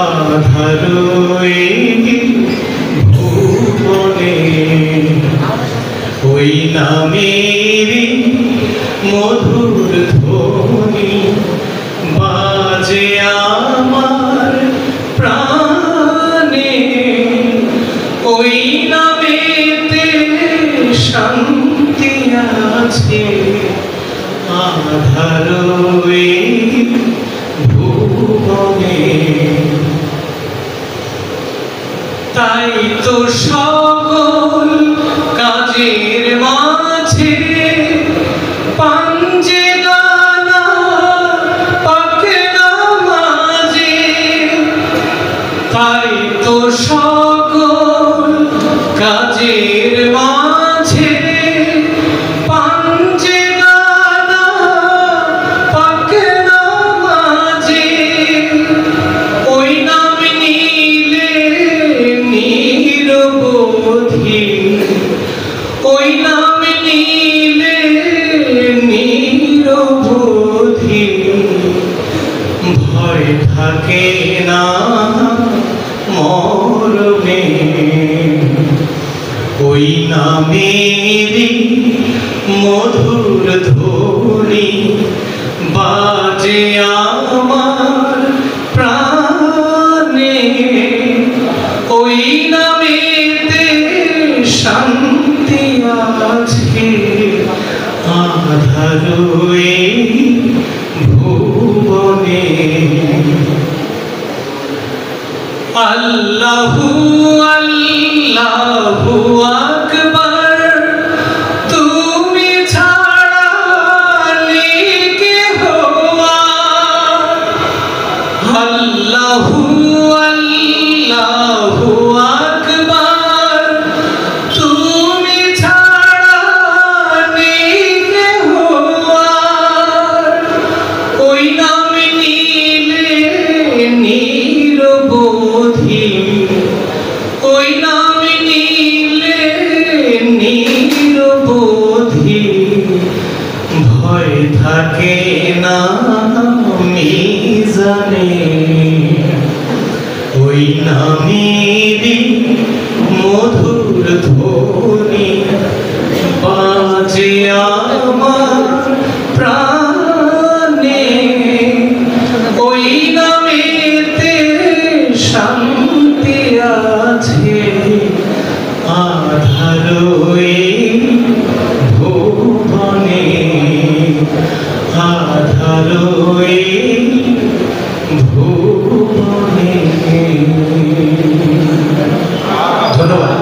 আধারোই ভুবনে ওই নামেরই মধুর ধ্বনি বাজে আমার প্রাণে। ওই নামেতে শান্তি আছে আধারোই ভুবনে। তাই তো সকল কাজের মাঝে পাঞ্জে গানা পাকে নামাজে। তাই তো সকল কাজের মাঝে পাঞ্জে গানা পাকে নামাজে। ওই নাম নিলে নিরবধি, ওই নাম নিলে নিরবধি, ভয় থাকে না মরণে। ওই নামেরই মধুর ধ্বনি বাজে আমার প্রাণে। ওই নামেতে শান্তি আছে আধারোই ভুবনে। আল্লাহু আল্লাহু আকবার, তুমি ছাড়া নেই কেহ আর। আল্লাহু আল্লাহু আকবার, তুমি ছাড়া নেই কেহ আর। ওই নাম নিলে নিরবধি, ওই নাম নিলে নিরবধি, ভয় থাকে না মিজানে। ওই নামেরই মধুর ধ্বনি বাজে আমার প্রাণে। ওই নামেতে শান্তি আছে আধারোই ভুবনে। আধারোই ভুবনে। ধন্যবাদ।